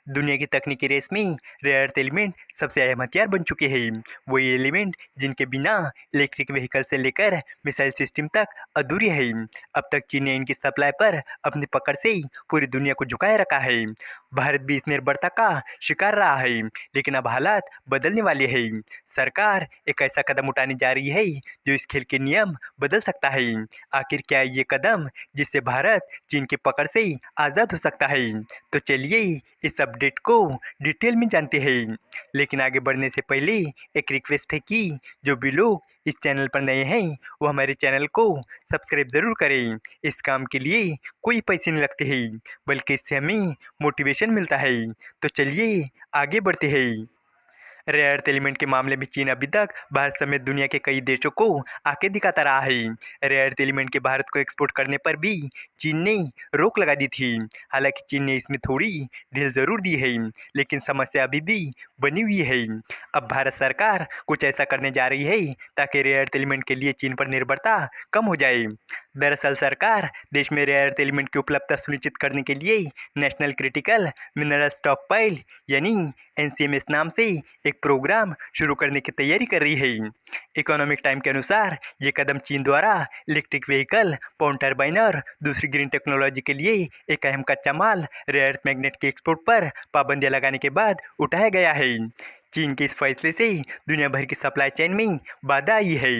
दुनिया की तकनीकी रेस में रेयर अर्थ एलिमेंट सबसे अहम हथियार बन चुके हैं। वही एलिमेंट जिनके बिना इलेक्ट्रिक व्हीकल से लेकर मिसाइल सिस्टम तक अधूरी है। अब तक चीन ने इनकी सप्लाई पर अपनी पकड़ से पूरी दुनिया को झुकाए रखा है। भारत भी इस निर्भरता का शिकार रहा है, लेकिन अब हालात बदलने वाले हैं। सरकार एक ऐसा कदम उठाने जा रही है जो इस खेल के नियम बदल सकता है। आखिर क्या है ये कदम जिससे भारत चीन की पकड़ से आज़ाद हो सकता है? तो चलिए इस अपडेट को डिटेल में जानते हैं। लेकिन आगे बढ़ने से पहले एक रिक्वेस्ट है कि जो भी लोग इस चैनल पर नए हैं वो हमारे चैनल को सब्सक्राइब ज़रूर करें। इस काम के लिए कोई पैसे नहीं लगते हैं, बल्कि इससे हमें मोटिवेशन मिलता है। तो चलिए आगे बढ़ते हैं। रेयर अर्थ एलिमेंट के मामले में चीन अभी तक भारत समेत दुनिया के कई देशों को आंखें दिखाता रहा है। रेयर अर्थ एलिमेंट के भारत को एक्सपोर्ट करने पर भी चीन ने रोक लगा दी थी। हालांकि चीन ने इसमें थोड़ी ढील जरूर दी है, लेकिन समस्या अभी भी बनी हुई है। अब भारत सरकार कुछ ऐसा करने जा रही है ताकि रेयर अर्थ एलिमेंट के लिए चीन पर निर्भरता कम हो जाए। दरअसल सरकार देश में रेयर अर्थ एलिमेंट की उपलब्धता सुनिश्चित करने के लिए नेशनल क्रिटिकल मिनरल स्टॉकपाइल यानी एनसीएमएस नाम से एक प्रोग्राम शुरू करने की तैयारी कर रही है। इकोनॉमिक टाइम के अनुसार ये कदम चीन द्वारा इलेक्ट्रिक व्हीकल, पवन टर्बाइन और दूसरी ग्रीन टेक्नोलॉजी के लिए एक अहम कच्चा माल रेयर अर्थ मैग्नेट के एक्सपोर्ट पर पाबंदियां लगाने के बाद उठाया गया है। चीन के इस फैसले से दुनिया भर की सप्लाई चेन में बाधा आई है।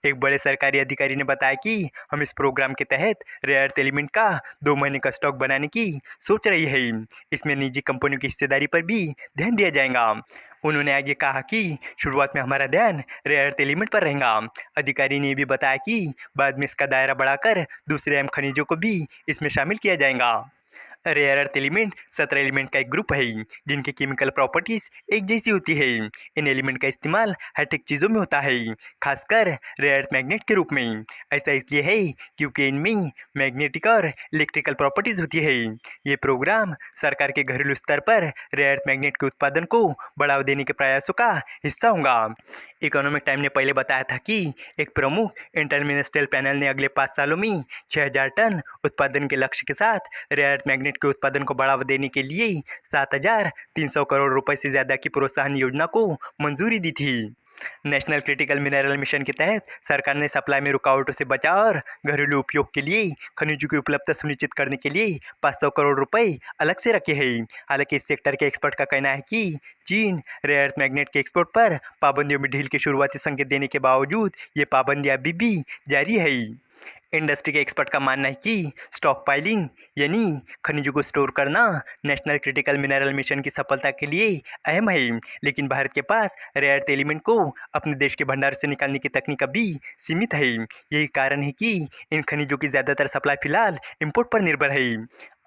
एक बड़े सरकारी अधिकारी ने बताया कि हम इस प्रोग्राम के तहत रेयर अर्थ एलिमेंट का 2 महीने का स्टॉक बनाने की सोच रही है। इसमें निजी कंपनियों की हिस्सेदारी पर भी ध्यान दिया जाएगा। उन्होंने आगे कहा कि शुरुआत में हमारा ध्यान रेयर अर्थ एलिमेंट पर रहेगा। अधिकारी ने भी बताया कि बाद में इसका दायरा बढ़ाकर दूसरे अहम खनिजों को भी इसमें शामिल किया जाएगा। रेयर अर्थ एलिमेंट 17 एलिमेंट का एक ग्रुप है जिनकी केमिकल प्रॉपर्टीज एक जैसी होती है। इन एलिमेंट का इस्तेमाल हाईटेक चीज़ों में होता है, खासकर रेयर अर्थ मैग्नेट के रूप में। ऐसा इसलिए है क्योंकि इनमें मैग्नेटिक और इलेक्ट्रिकल प्रॉपर्टीज होती है। ये प्रोग्राम सरकार के घरेलू स्तर पर रेयर अर्थ मैग्नेट के उत्पादन को बढ़ावा देने के प्रयासों का हिस्सा होगा। इकोनॉमिक टाइम ने पहले बताया था कि एक प्रमुख इंटरमिनिस्ट्रियल पैनल ने अगले 5 सालों में 6000 टन उत्पादन के लक्ष्य के साथ रेयर अर्थ मैग्नेट के उत्पादन को बढ़ावा देने के लिए 7300 करोड़ रुपए से ज़्यादा की प्रोत्साहन योजना को मंजूरी दी थी। नेशनल क्रिटिकल मिनरल मिशन के तहत सरकार ने सप्लाई में रुकावटों से बचाव और घरेलू उपयोग के लिए खनिजों की उपलब्धता सुनिश्चित करने के लिए 500 करोड़ रुपए अलग से रखे हैं। हालांकि इस सेक्टर के एक्सपर्ट का कहना है कि चीन रेयर अर्थ मैग्नेट के एक्सपोर्ट पर पाबंदियों में ढील के शुरुआती संकेत देने के बावजूद ये पाबंदियां अभी भी जारी है। इंडस्ट्री के एक्सपर्ट का मानना है कि स्टॉक पाइलिंग यानी खनिजों को स्टोर करना नेशनल क्रिटिकल मिनरल मिशन की सफलता के लिए अहम है, लेकिन भारत के पास रेयर अर्थ एलिमेंट को अपने देश के भंडार से निकालने की तकनीक अभी सीमित है। यही कारण है कि इन खनिजों की ज़्यादातर सप्लाई फिलहाल इंपोर्ट पर निर्भर है।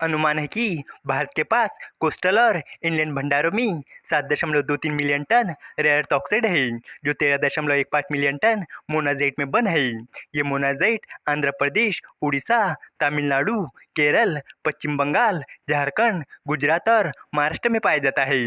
अनुमान है कि भारत के पास कोस्टल और इनलैंड भंडारों में 7.23 million ton rare earth oxide है, जो 13.15 मिलियन टन मोनाजाइट में बन है। ये मोनाजाइट आंध्र प्रदेश, उड़ीसा, तमिलनाडु, केरल, पश्चिम बंगाल, झारखंड, गुजरात और महाराष्ट्र में पाया जाता है।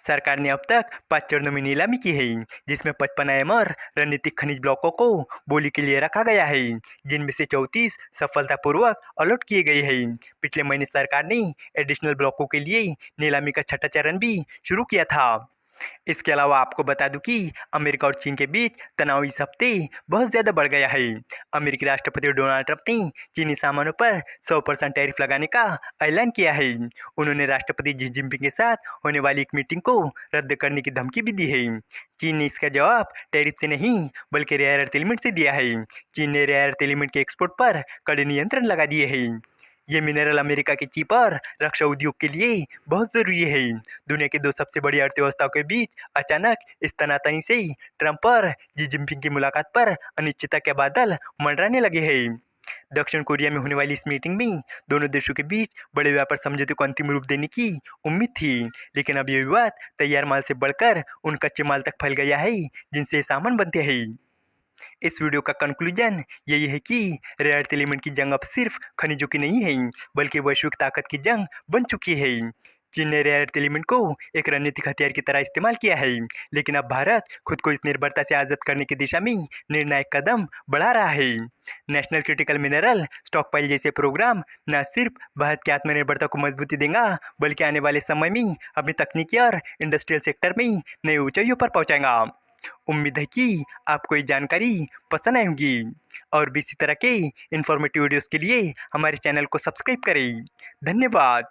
सरकार ने अब तक 5 चरणों में नीलामी की है, जिसमें 55 अहम और रणनीतिक खनिज ब्लॉकों को बोली के लिए रखा गया है, जिनमें से 34 सफलतापूर्वक अलॉट किए गए हैं। पिछले महीने सरकार ने एडिशनल ब्लॉकों के लिए नीलामी का 6ठा चरण भी शुरू किया था। इसके अलावा आपको बता दूं कि अमेरिका और चीन के बीच तनाव इस हफ्ते बहुत ज़्यादा बढ़ गया है। अमेरिकी राष्ट्रपति डोनाल्ड ट्रंप ने चीनी सामानों पर 100% टैरिफ लगाने का ऐलान किया है। उन्होंने राष्ट्रपति जी जिनपिंग के साथ होने वाली एक मीटिंग को रद्द करने की धमकी भी दी है। चीन ने इसका जवाब टैरिफ से नहीं बल्कि रेयर अर्थ एलिमेंट से दिया है। चीन ने रेयर अर्थ एलिमेंट के एक्सपोर्ट पर कड़े नियंत्रण लगा दिए हैं। ये मिनरल अमेरिका की चिप और रक्षा उद्योग के लिए बहुत ज़रूरी है। दुनिया की 2 सबसे बड़ी अर्थव्यवस्थाओं के बीच अचानक इस तनातनी से ट्रंप और जी जिनपिंग की मुलाकात पर अनिश्चितता के बादल मंडराने लगे हैं। दक्षिण कोरिया में होने वाली इस मीटिंग में दोनों देशों के बीच बड़े व्यापार समझौते को अंतिम रूप देने की उम्मीद थी, लेकिन अब ये विवाद तैयार माल से बढ़कर उन कच्चे माल तक फैल गया है जिनसे सामान बनते हैं। इस वीडियो का कंक्लूजन यही है कि रेयर अर्थ एलिमेंट की जंग अब सिर्फ खनिजों की नहीं है, बल्कि वैश्विक ताकत की जंग बन चुकी है। चीन ने रेयर अर्थ एलिमेंट को एक रणनीतिक हथियार की तरह इस्तेमाल किया है, लेकिन अब भारत खुद को इस निर्भरता से आज़ाद करने की दिशा में निर्णायक कदम बढ़ा रहा है। नेशनल क्रिटिकल मिनरल स्टॉकपाइल जैसे प्रोग्राम न सिर्फ भारत की आत्मनिर्भरता को मजबूती देगा, बल्कि आने वाले समय में अपनी तकनीकी और इंडस्ट्रियल सेक्टर में नई ऊंचाइयों पर पहुंचाएगा। उम्मीद है कि आपको ये जानकारी पसंद आई होगी और भी इसी तरह के इन्फॉर्मेटिव वीडियोस के लिए हमारे चैनल को सब्सक्राइब करें। धन्यवाद।